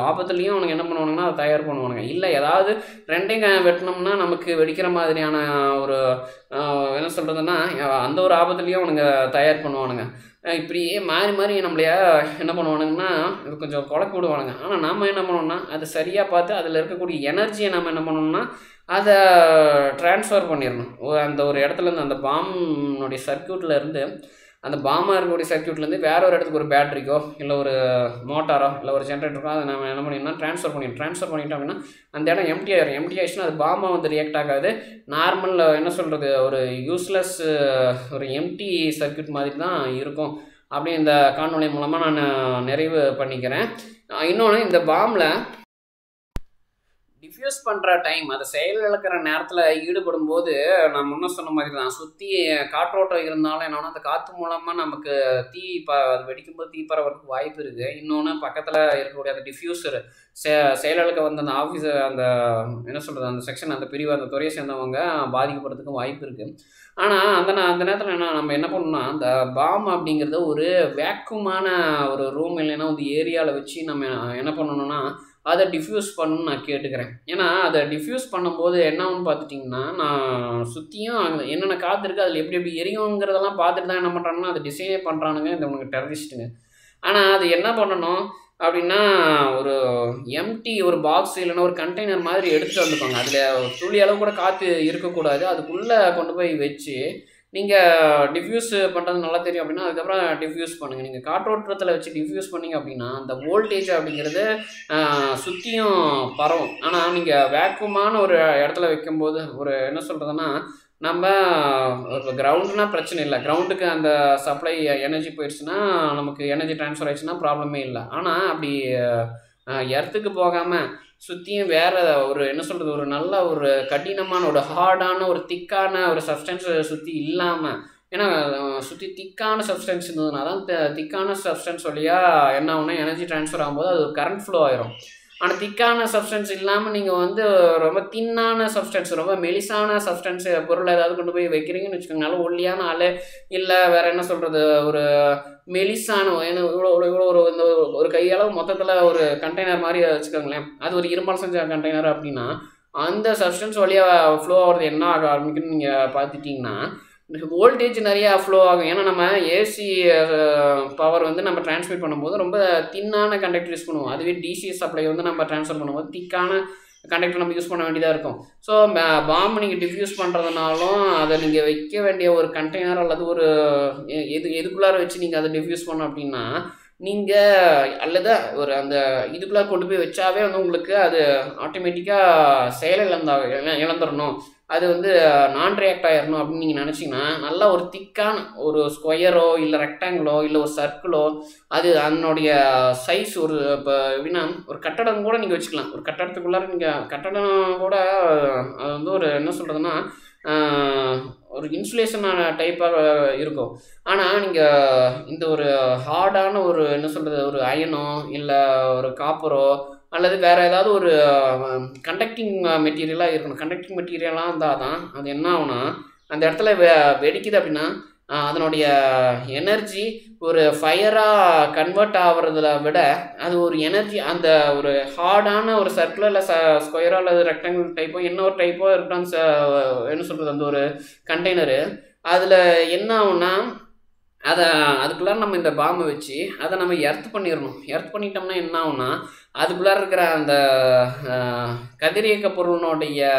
ஆபத்துலேயும் அவனுங்க என்ன பண்ணுவானுங்கன்னா அதை தயார் பண்ணுவானுங்க. இல்லை ஏதாவது ரெண்டையும் வெட்டினோம்னா நமக்கு வெடிக்கிற மாதிரியான ஒரு என்ன சொல்கிறதுன்னா அந்த ஒரு ஆபத்துலேயும் அவனுங்க தயார் பண்ணுவானுங்க. இப்படியே மாறி மாறி நம்மளைய என்ன பண்ணுவானுங்கன்னா இது கொஞ்சம் குழப்பி விடுவானுங்க. ஆனால் நம்ம என்ன பண்ணோம்னா அது சரியாக பார்த்து அதில் இருக்கக்கூடிய எனர்ஜியை நம்ம என்ன பண்ணோம்னா அதை ட்ரான்ஸ்ஃபர் பண்ணிடணும். அந்த ஒரு இடத்துலேருந்து அந்த பாம்னுடைய சர்க்யூட்டில் இருந்து அந்த பாமாக இருக்கக்கூடிய சர்க்யூட்லேருந்து வேற ஒரு இடத்துக்கு ஒரு பேட்டரிக்கோ இல்லை ஒரு மோட்டாரோ இல்லை ஒரு ஜென்ரேட்டருக்கோ அதை நம்ம என்ன பண்ணிடணும் ட்ரான்ஸ்ஃபர் பண்ணிட்டோம் அப்படின்னா அந்த இடம் எம்டி ஆகிடுச்சுன்னா அது பாமாக வந்து ரியாக்ட் ஆகாது. நார்மல் என்ன சொல்கிறது ஒரு யூஸ்லெஸ் ஒரு எம்டி சர்க்யூட் மாதிரி தான் இருக்கும். அப்படி இந்த காணொளி மூலமாக நான் நிறைவு பண்ணிக்கிறேன். இன்னொன்று, இந்த பாமில் டிஃப்யூஸ் பண்ணுற டைம் அதை செயலிழக்கிற நேரத்தில் ஈடுபடும் போது நான் முன்ன சொன்ன மாதிரி தான் சுற்றி காற்றோட்டம் இருந்தாலும் என்னன்னா அந்த காற்று மூலமாக நமக்கு அது வெடிக்கும்போது தீ பரவறதுக்கு வாய்ப்பு இருக்குது. இன்னொன்று, பக்கத்தில் இருக்கக்கூடிய அந்த டிஃப்யூசர் செயலிழக்க வந்த அந்த ஆஃபீஸர் அந்த என்ன சொல்கிறது அந்த செக்ஷன் அந்த பிரிவு அந்த துறையை சேர்ந்தவங்க பாதிக்கப்படுறதுக்கும் வாய்ப்பு இருக்குது. ஆனால் அந்த நேரத்தில் நம்ம என்ன பண்ணணும்னா அந்த பாம் அப்படிங்கிறத ஒரு வேக்குமான ஒரு ரூம் இல்லைன்னா வந்து ஏரியாவில் வச்சு நம்ம என்ன பண்ணணும்னா அதை டிஃப்யூஸ் பண்ணணும்னு நான் கேட்டுக்கிறேன். ஏன்னா அதை டிஃப்யூஸ் பண்ணும்போது என்ன ஆகுன்னு பார்த்துட்டிங்கன்னா நான் சுற்றியும் என்னென்ன காற்று இருக்குது அதில் எப்படி எரியுங்கிறதெல்லாம் பார்த்துட்டு தான் என்ன பண்ணுறாங்கன்னா அதை டிசைனே பண்ணுறானுங்க இந்த உனக்கு டெரரிஸ்ட்டுங்க. ஆனால் அது என்ன பண்ணணும் அப்படின்னா ஒரு எம்டி ஒரு பாக்ஸ் இல்லைன்னா ஒரு கண்டெய்னர் மாதிரி எடுத்துகிட்டு வந்துக்கோங்க. அதில் துளி அளவு கூட காற்று இருக்கக்கூடாது. அதுக்குள்ளே கொண்டு போய் வச்சு நீங்கள் டிஃப்யூஸ் பண்ணுறது நல்லா தெரியும் அப்படின்னா அதுக்கப்புறம் டிஃப்யூஸ் பண்ணுங்கள். நீங்கள் காற்றோட்டத்தில் வச்சு டிஃப்யூஸ் பண்ணிங்க அப்படின்னா அந்த வோல்டேஜ் அப்படிங்கிறது சுற்றியும் பரவும். ஆனால் நீங்கள் வேக்குமான ஒரு இடத்துல வைக்கும்போது ஒரு என்ன சொல்கிறதுன்னா நம்ம கிரவுண்டுனா பிரச்சனை இல்லை, கிரவுண்டுக்கு அந்த சப்ளை எனர்ஜி போயிடுச்சுன்னா நமக்கு எனர்ஜி ட்ரான்ஸ்ஃபர் ஆயிடுச்சுன்னா ப்ராப்ளமே இல்லை. ஆனால் அப்படி எர்த்துக்கு போகாமல் சுற்றியும் வேறு ஒரு என்ன சொல்கிறது ஒரு நல்ல ஒரு கடினமான ஒரு ஹார்டான ஒரு திக்கான ஒரு சப்ஸ்டன்ஸ் சுற்றி இல்லாமல், ஏன்னா சுற்றி திக்கான சப்ஸ்டன்ஸ் இருந்ததுனா தான் திக்கான சப்ஸ்டன்ஸ் வழியாக என்ன ஆகுனா எனர்ஜி ட்ரான்ஸ்ஃபர் ஆகும்போது அது ஒரு கரண்ட் ஃப்ளோ ஆயிரும். ஆனால் திக்கான சப்ஸ்டன்ஸ் இல்லாமல் நீங்கள் வந்து ரொம்ப தின்னான சப்ஸ்டன்ஸ், ரொம்ப மெலிசான சப்ஸ்டன்ஸ் பொருளை ஏதாவது கொண்டு போய் வைக்கிறீங்கன்னு வச்சுக்கோங்க, நல்ல ஒல்லியான ஆள் இல்லை வேறு என்ன சொல்கிறது ஒரு மெலிசான இவ்வளோ இவ்வளோ ஒரு கையளவு மொத்தத்தில் ஒரு கண்டெய்னர் மாதிரி வச்சுக்கோங்களேன், அது ஒரு இரும்பால் செஞ்ச கண்டெய்னர் அப்படின்னா அந்த சப்ஸ்டன்ஸ் வழியாக ஃப்ளோ ஆகிறது என்ன ஆக ஆரம்பிக்குன்னு நீங்கள் பார்த்துட்டிங்கன்னா வோல்டேஜ் நிறையா ஃப்ளோ ஆகும். ஏன்னா நம்ம ஏசி பவர் வந்து நம்ம டிரான்ஸ்மிட் பண்ணும்போது ரொம்ப தின்னான கண்டக்டர் யூஸ் பண்ணுவோம். அதுவே டிசி சப்ளை வந்து நம்ம ட்ரான்ஸ்ஃபர் பண்ணும்போது திக்கான கண்டக்டர் நம்ம யூஸ் பண்ண வேண்டியதாக இருக்கும். ஸோ பாம்பு நீங்கள் டிஃப்யூஸ் பண்ணுறதுனாலும் அதை நீங்கள் வைக்க வேண்டிய ஒரு கண்டெய்னர் அல்லது ஒரு எதுக்குள்ளார வச்சு நீங்கள் அதை டிஃப்யூஸ் பண்ணோம் அப்படின்னா நீங்கள் அல்லது ஒரு அந்த இதுக்குள்ளே கொண்டு போய் வச்சாவே வந்து உங்களுக்கு அது ஆட்டோமேட்டிக்காக இழந்துடணும், அது வந்து நான் ரியாக்ட் ஆகிடணும் அப்படின்னு நீங்கள் நினச்சிங்கன்னா நல்லா ஒரு திக்கான ஒரு ஸ்கொயரோ இல்லை ரெக்டாங்கிளோ இல்லை ஒரு சர்க்கிளோ அது அதனுடைய சைஸ் ஒரு இப்போ எப்படின்னா ஒரு கட்டடம் கூட நீங்கள் வச்சுக்கலாம். ஒரு கட்டடத்துக்குள்ளார நீங்கள் கட்டடம் கூட அது வந்து ஒரு என்ன சொல்கிறதுன்னா ஒரு இன்சுலேஷனான டைப்பாக இருக்கும். ஆனால் நீங்கள் இந்த ஒரு ஹார்டான ஒரு என்ன சொல்கிறது ஒரு அயனோ இல்லை ஒரு காப்பரோ அல்லது வேறு ஏதாவது ஒரு கண்டக்டிங் மெட்டீரியலாக இருக்கணும். கண்டக்டிங் மெட்டீரியலாக இருந்தால் தான் அது என்ன ஆகுனா அந்த இடத்துல வெடிக்குது அப்படின்னா அதனுடைய எனர்ஜி ஒரு ஃபயராக கன்வெர்ட் ஆகிறதுல விட அது ஒரு எனர்ஜி அந்த ஒரு ஹார்டான ஒரு சர்க்கிளோ இல்லை ஸ்கொயரோ அல்லது ரெக்டாங்கிள் டைப்போ என்ன ஒரு டைப்போ இருக்கட்டும் என்ன சொல்கிறது அந்த ஒரு கண்டெய்னரு அதில் என்ன ஆகுனா அதுக்குள்ளார நம்ம இந்த பாம்பை வச்சு அதை நம்ம எர்த் பண்ணிடணும். எர்த் பண்ணிட்டோம்னா என்ன ஆகுனா அதுக்குள்ளார இருக்கிற அந்த கதிரியக்க பொருளினுடைய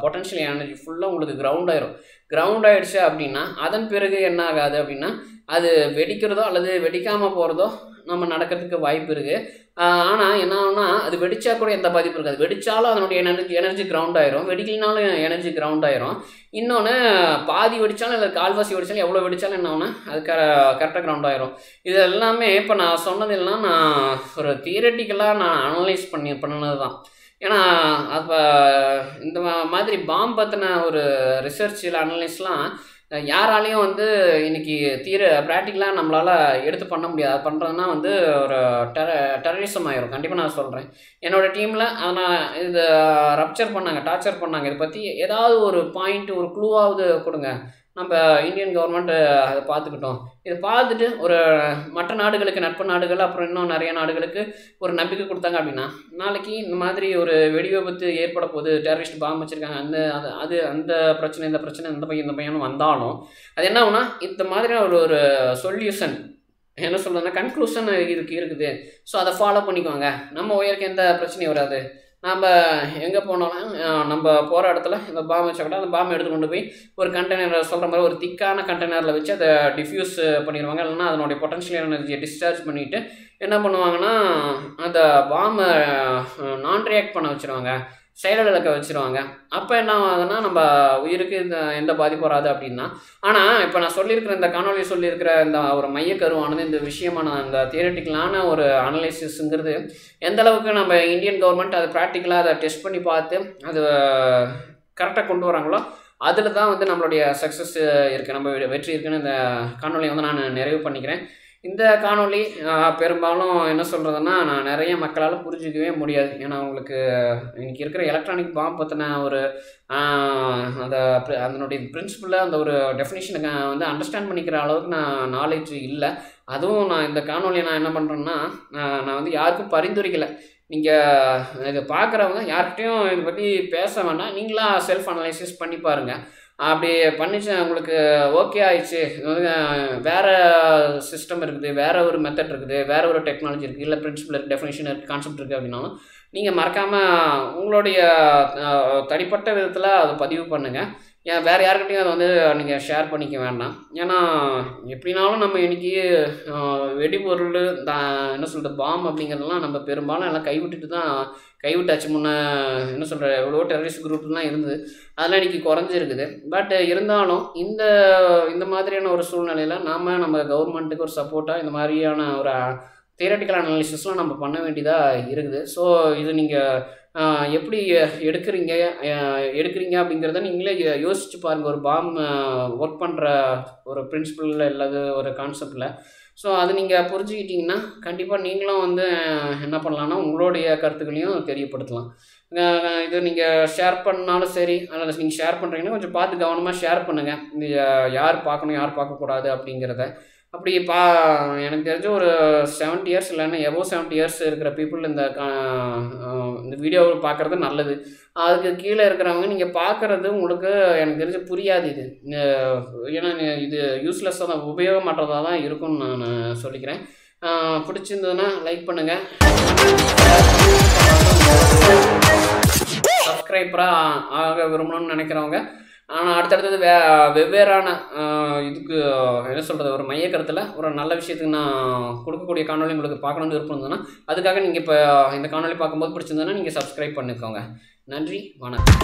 பொட்டன்ஷியல் எனர்ஜி ஃபுல்லாக உங்களுக்கு கிரவுண்ட் ஆயிரும். கிரவுண்ட் ஆகிடுச்சு அப்படின்னா அதன் பிறகு என்ன ஆகாது அப்படின்னா அது வெடிக்கிறதோ அல்லது வெடிக்காமல் போகிறதோ நம்ம நடக்கிறதுக்கு வாய்ப்பு இருக்குது. ஆனால் என்ன ஆகுனா அது வெடித்தா கூட எந்த பாதிப்பு இருக்காது. வெடித்தாலும் அதனுடைய எனர்ஜி கிரவுண்ட் ஆயிரும், வெடிக்கலினாலும் எனர்ஜி கிரவுண்ட் ஆயிரும். இன்னொன்று பாதி வெடித்தாலும் இல்லை கால்வாசி வெடித்தாலும் எவ்வளோ வெடித்தாலும் என்ன ஆகுனா அது கரெக்டாக கிரவுண்ட் ஆயிரும். இது எல்லாமே இப்போ நான் சொன்னதெல்லாம் நான் ஒரு தியரட்டிக்கலாக நான் அனலைஸ் பண்ணினது தான். ஏன்னா அப்போ இந்த மாதிரி பாம்பு பற்றின ஒரு ரிசர்ச் இல்லை அனலைஸ்லாம் யாராலையும் வந்து இன்றைக்கி ப்ராக்டிக்கலாக நம்மளால் எடுத்து பண்ண முடியாது. அது பண்ணுறதுனா வந்து ஒரு டெரரிசம் ஆயிரும். கண்டிப்பாக நான் சொல்கிறேன். என்னோடய டீமில் ஆனால் இது டார்ச்சர் பண்ணாங்க. இதை பற்றி ஏதாவது ஒரு பாயிண்ட் ஒரு க்ளூவாவது கொடுங்க, நம்ம இந்தியன் கவர்மெண்ட் அதை பார்த்துக்கிட்டோம். இதை பார்த்துட்டு ஒரு மற்ற நாடுகளுக்கு நட்பு நாடுகள் அப்புறம் இன்னும் நிறைய நாடுகளுக்கு ஒரு நம்பிக்கை கொடுத்தாங்க அப்படின்னா நாளைக்கு இந்த மாதிரி ஒரு வெடி விபத்து ஏற்பட போது டெரரிஸ்ட் பாம்பு வச்சுருக்காங்க அந்த பிரச்சனை இந்த பிரச்சனை இந்த பையனும் வந்தாலும் அது என்ன ஆகுனா இந்த மாதிரி ஒரு சொல்யூஷன் என்ன சொல்கிறதுனா கன்க்ளூஷன் இருக்குது. ஸோ அதை ஃபாலோ பண்ணிக்குவாங்க. நம்ம உயருக்கு எந்த பிரச்சனையும் வராது. நம்ம எங்கே போனாலும் நம்ம போகிற இடத்துல இந்த பாம்பு வச்சா கூட அந்த பாம்பை எடுத்து கொண்டு போய் ஒரு கண்டெய்னர் சொல்கிற மாதிரி ஒரு திக்கான கண்டெய்னரில் வச்சு அதை டிஃப்யூஸ் பண்ணிடுவாங்க. இல்லைன்னா அதனுடைய பொட்டன்ஷியல் எனர்ஜியை டிஸ்சார்ஜ் பண்ணிவிட்டு என்ன பண்ணுவாங்கன்னா அந்த பாம்பை நான் ரியாக்ட் பண்ண வச்சுருவாங்க, செயலிழக்க வச்சுருவாங்க. அப்போ என்ன ஆகுதுன்னா நம்ம உயிருக்கு எந்த பாதிப்பு வராது அப்படின்னா. ஆனால் இப்போ நான் சொல்லியிருக்கிற இந்த காணொலி சொல்லியிருக்கிற இந்த ஒரு மையக்கருவானது இந்த விஷயமான அந்த தியரட்டிக்கலான ஒரு அனலைசிஸுங்கிறது எந்த அளவுக்கு நம்ம இந்தியன் கவர்மெண்ட் அதை ப்ராக்டிக்கலாக அதை டெஸ்ட் பண்ணி பார்த்து அது கரெக்டாக கொண்டு வராங்களோ அதில் தான் வந்து நம்மளுடைய சக்ஸஸ் இருக்குது, நம்ம வெற்றி இருக்குன்னு இந்த காணொலியை வந்து நான் நிறைவு பண்ணிக்கிறேன். இந்த காணொலி பெரும்பாலும் என்ன சொல்கிறதுன்னா நான் நிறைய மக்களால் புரிஞ்சிக்கவே முடியாது. ஏன்னா அவங்களுக்கு இன்றைக்கி இருக்கிற எலக்ட்ரானிக் பாம்பு பற்றின ஒரு அதனுடைய பிரின்சிபலை அந்த ஒரு டெஃபினிஷனுக்கு வந்து அண்டர்ஸ்டாண்ட் பண்ணிக்கிற அளவுக்கு நாலேஜ் இல்லை. அதுவும் நான் இந்த காணொலியை நான் என்ன பண்ணுறேன்னா நான் வந்து யாருக்கும் பரிந்துரைக்கலை. நீங்கள் இதை பார்க்குறவங்க யார்கிட்டையும் இதை பற்றி பேச வேண்டாம், நீங்களாக செல்ஃப் அனலைசிஸ் பண்ணி பாருங்கள். அப்படி பண்ணிச்சு உங்களுக்கு ஓகே ஆயிடுச்சு, இது வந்து வேறு சிஸ்டம் இருக்குது, வேறு ஒரு மெத்தட் இருக்குது, வேறு ஒரு டெக்னாலஜி இருக்குது, இல்லை பிரின்சிபல் இருக்குது, டெஃபினேஷன் இருக்குது, கான்செப்ட் இருக்குது அப்படின்னாலும் நீங்கள் மறக்காமல் உங்களுடைய தனிப்பட்ட விதத்தில் அதை பதிவு பண்ணுங்கள். வேறு யாருக்கிட்டையும் அதை வந்து நீங்கள் ஷேர் பண்ணிக்க வேண்டாம். ஏன்னா எப்படினாலும் நம்ம இன்றைக்கி வெடிபொருள் என்ன சொல்கிறது பாம்பு அப்படிங்கிறதெல்லாம் நம்ம பெரும்பாலும் எல்லாம் கைவிட்டாச்சு. என்ன சொல்கிற எவ்வளோ டெரரிஸ்ட் குரூப்லாம் இருந்தது, அதெல்லாம் இன்றைக்கி குறைஞ்சிருக்குது. பட் இருந்தாலும் இந்த மாதிரியான ஒரு சூழ்நிலையில் நம்ம கவர்மெண்ட்டுக்கு ஒரு சப்போர்ட்டாக இந்த மாதிரியான ஒரு தியரட்டிக்கல் அனாலிசிஸ்லாம் நம்ம பண்ண வேண்டியதாக இருக்குது. ஸோ இது நீங்கள் எப்படி எடுக்கிறீங்க அப்படிங்கிறத நீங்களே யோசிச்சு பாருங்கள். ஒரு பாம் ஒர்க் பண்ணுற ஒரு பிரின்சிபலில் இல்லாத ஒரு கான்செப்டில். ஸோ அது நீங்கள் புரிஞ்சுக்கிட்டிங்கன்னா கண்டிப்பாக நீங்களும் வந்து என்ன பண்ணலான்னா உங்களுடைய கருத்துக்களையும் தெரியப்படுத்தலாம். இது நீங்கள் ஷேர் பண்ணாலும் சரி, அல்லது நீங்கள் ஷேர் பண்ணுறீங்கன்னா கொஞ்சம் பார்த்து கவனமாக ஷேர் பண்ணுங்கள். இந்த யார் பார்க்கணும் யார் பார்க்கக்கூடாது அப்படிங்கிறத. அப்படி எனக்கு தெரிஞ்ச ஒரு 70 இயர்ஸ் இல்லைன்னா எபோவ் 70 இயர்ஸ் இருக்கிற பீப்புள் இந்த வீடியோவை பார்க்குறது நல்லது. அதுக்கு கீழே இருக்கிறவங்க நீங்கள் பார்க்குறது உங்களுக்கு எனக்கு தெரிஞ்சு புரியாது. ஏன்னா இது யூஸ்லெஸ்ஸாக தான், உபயோகமற்றதாக தான் இருக்கும்னு நான் சொல்லிக்கிறேன். பிடிச்சிருந்ததுன்னா லைக் பண்ணுங்கள். சப்ஸ்கிரைபராக ஆக விரும்பணும்னு நினைக்கிறவங்க, ஆனால் அடுத்தடுத்தது வெவ்வேறான இதுக்கு என்ன சொல்கிறது, ஒரு மைய கருத்தில் ஒரு நல்ல விஷயத்துக்கு நான் கொடுக்கக்கூடிய காணொலி உங்களுக்கு பார்க்கணுன்னு விருப்பம் இருந்ததுன்னா அதுக்காக நீங்கள் இப்போ இந்த காணொலி பார்க்கும்போது பிடிச்சிருந்ததுன்னா நீங்கள் சப்ஸ்கிரைப் பண்ணிக்கோங்க. நன்றி, வணக்கம்.